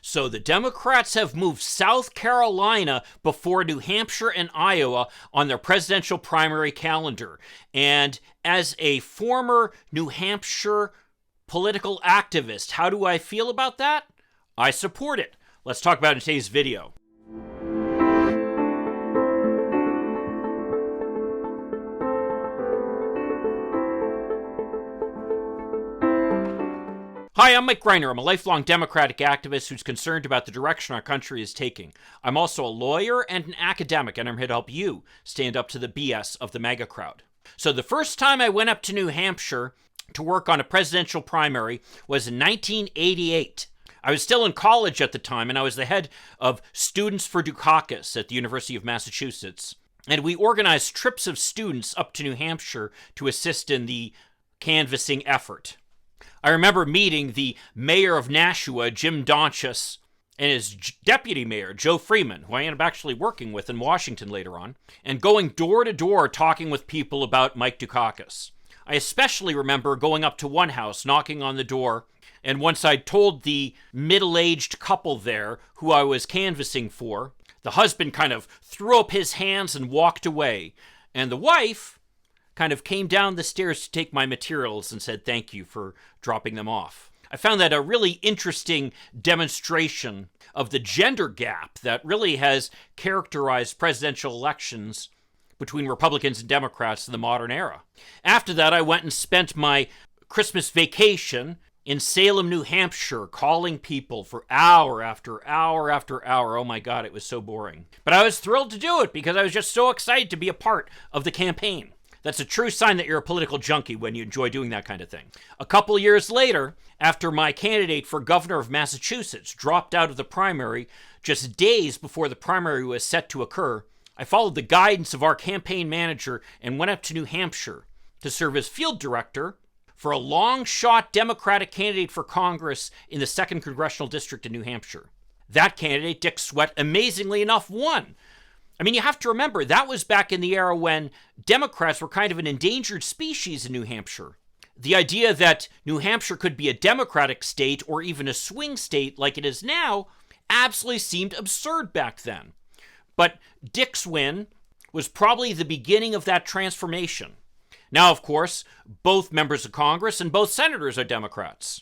So the Democrats have moved South Carolina before New Hampshire and Iowa on their presidential primary calendar. And as a former New Hampshire political activist, how do I feel about that? I support it. Let's talk about it in today's video. Hi, I'm Mike Greiner. I'm a lifelong Democratic activist who's concerned about the direction our country is taking. I'm also a lawyer and an academic, and I'm here to help you stand up to the BS of the MAGA crowd. So the first time I went up to New Hampshire to work on a presidential primary was in 1988. I was still in college at the time, and I was the head of Students for Dukakis at the University of Massachusetts. And we organized trips of students up to New Hampshire to assist in the canvassing effort. I remember meeting the mayor of Nashua, Jim Donchis, and his deputy mayor, Joe Freeman, who I ended up actually working with in Washington later on, and going door to door talking with people about Mike Dukakis. I especially remember going up to one house, knocking on the door, and once I'd told the middle-aged couple there who I was canvassing for, the husband kind of threw up his hands and walked away, and the wife kind of came down the stairs to take my materials and said thank you for dropping them off. I found that a really interesting demonstration of the gender gap that really has characterized presidential elections between Republicans and Democrats in the modern era. After that, I went and spent my Christmas vacation in Salem, New Hampshire, calling people for hour after hour after hour. Oh my God, it was so boring. But I was thrilled to do it because I was just so excited to be a part of the campaign. That's a true sign that you're a political junkie when you enjoy doing that kind of thing. A couple years later, after my candidate for governor of Massachusetts dropped out of the primary just days before the primary was set to occur, I followed the guidance of our campaign manager and went up to New Hampshire to serve as field director for a long-shot Democratic candidate for Congress in the 2nd Congressional District in New Hampshire. That candidate, Dick Sweat, amazingly enough, won. I mean, you have to remember, that was back in the era when Democrats were kind of an endangered species in New Hampshire. The idea that New Hampshire could be a Democratic state or even a swing state like it is now absolutely seemed absurd back then. But Dick's win was probably the beginning of that transformation. Now, of course, both members of Congress and both senators are Democrats.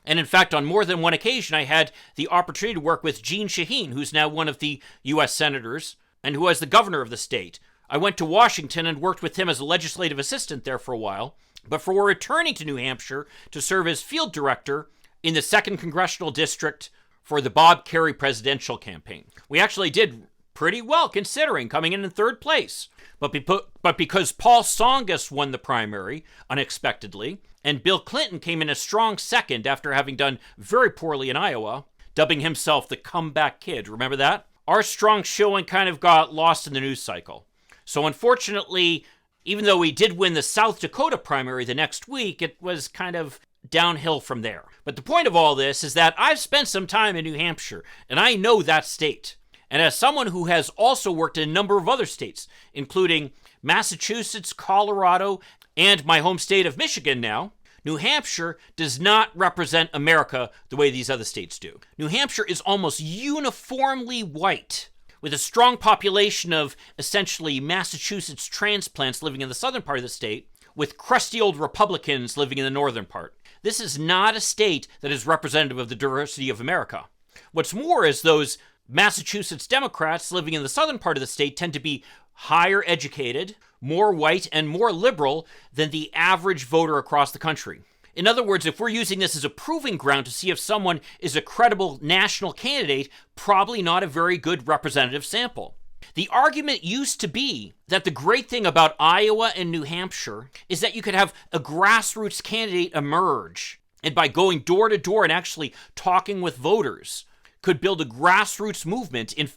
And in fact, on more than one occasion, I had the opportunity to work with Jeanne Shaheen, who's now one of the U.S. senators, and who was the governor of the state. I went to Washington and worked with him as a legislative assistant there for a while, but before returning to New Hampshire to serve as field director in the 2nd Congressional District for the Bob Kerrey presidential campaign. We actually did pretty well considering coming in 3rd place. But because Paul Tsongas won the primary unexpectedly, and Bill Clinton came in a strong second after having done very poorly in Iowa, dubbing himself the comeback kid. Remember that? Our strong showing kind of got lost in the news cycle. So unfortunately, even though we did win the South Dakota primary the next week, it was kind of downhill from there. But the point of all this is that I've spent some time in New Hampshire, and I know that state. And as someone who has also worked in a number of other states, including Massachusetts, Colorado, and my home state of Michigan now, New Hampshire does not represent America the way these other states do. New Hampshire is almost uniformly white, with a strong population of essentially Massachusetts transplants living in the southern part of the state, with crusty old Republicans living in the northern part. This is not a state that is representative of the diversity of America. What's more is those Massachusetts Democrats living in the southern part of the state tend to be higher educated, more white, and more liberal than the average voter across the country. In other words, if we're using this as a proving ground to see if someone is a credible national candidate, probably not a very good representative sample. The argument used to be that the great thing about Iowa and New Hampshire is that you could have a grassroots candidate emerge, and by going door to door and actually talking with voters, could build a grassroots movement in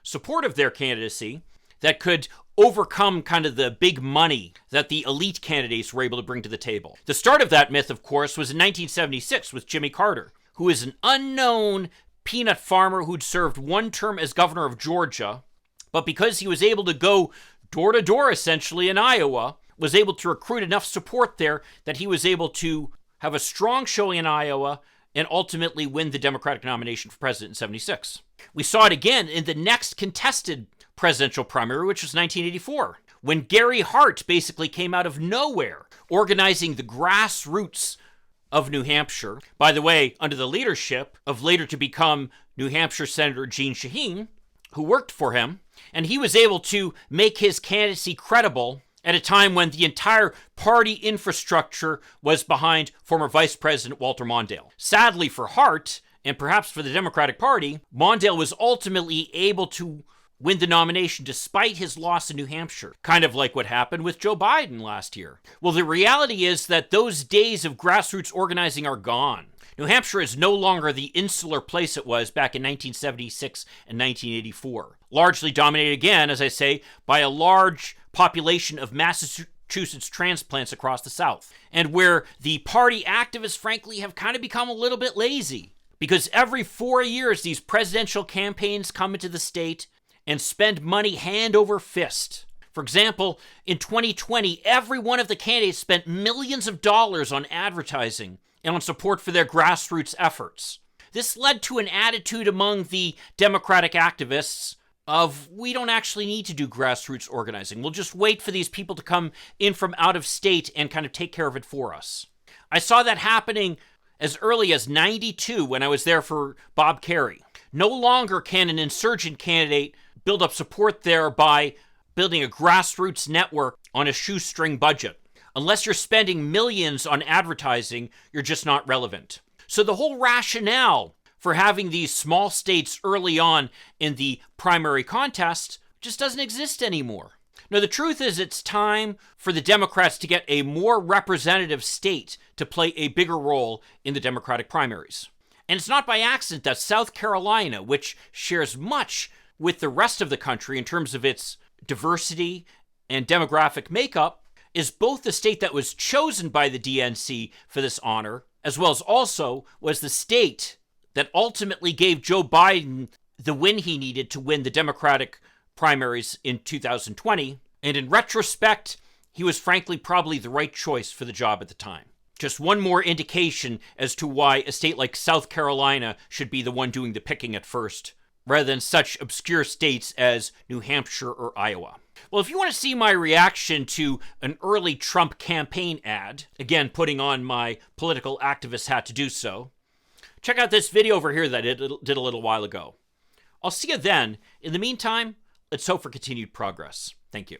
support of their candidacy that could overcome kind of the big money that the elite candidates were able to bring to the table. The start of that myth, of course, was in 1976 with Jimmy Carter, who is an unknown peanut farmer who'd served one term as governor of Georgia, but because he was able to go door to door essentially in Iowa, was able to recruit enough support there that he was able to have a strong showing in Iowa and ultimately win the Democratic nomination for president in 76. We saw it again in the next contested presidential primary, which was 1984, when Gary Hart basically came out of nowhere, organizing the grassroots of New Hampshire, by the way, under the leadership of later to become New Hampshire Senator Jeanne Shaheen, who worked for him, and he was able to make his candidacy credible at a time when the entire party infrastructure was behind former Vice President Walter Mondale. Sadly for Hart, and perhaps for the Democratic Party, Mondale was ultimately able to win the nomination despite his loss in New Hampshire, kind of like what happened with Joe Biden last year. Well, the reality is that those days of grassroots organizing are gone. New Hampshire is no longer the insular place it was back in 1976 and 1984, largely dominated again, as I say, by a large population of Massachusetts transplants across the South, and where the party activists, frankly, have kind of become a little bit lazy, because every 4 years these presidential campaigns come into the state and spend money hand over fist. For example, in 2020, every one of the candidates spent millions of dollars on advertising and on support for their grassroots efforts. This led to an attitude among the Democratic activists of, we don't actually need to do grassroots organizing. We'll just wait for these people to come in from out of state and kind of take care of it for us. I saw that happening as early as 92 when I was there for Bob Kerrey. No longer can an insurgent candidate build up support there by building a grassroots network on a shoestring budget. Unless you're spending millions on advertising, you're just not relevant. So the whole rationale for having these small states early on in the primary contest just doesn't exist anymore. Now, the truth is it's time for the Democrats to get a more representative state to play a bigger role in the Democratic primaries. And it's not by accident that South Carolina, which shares much with the rest of the country in terms of its diversity and demographic makeup, is both the state that was chosen by the DNC for this honor, as well as also was the state that ultimately gave Joe Biden the win he needed to win the Democratic primaries in 2020. And in retrospect, he was frankly probably the right choice for the job at the time. Just one more indication as to why a state like South Carolina should be the one doing the picking at first, rather than such obscure states as New Hampshire or Iowa. Well, if you want to see my reaction to an early Trump campaign ad, again, putting on my political activist hat to do so, check out this video over here that I did a little while ago. I'll see you then. In the meantime, let's hope for continued progress. Thank you.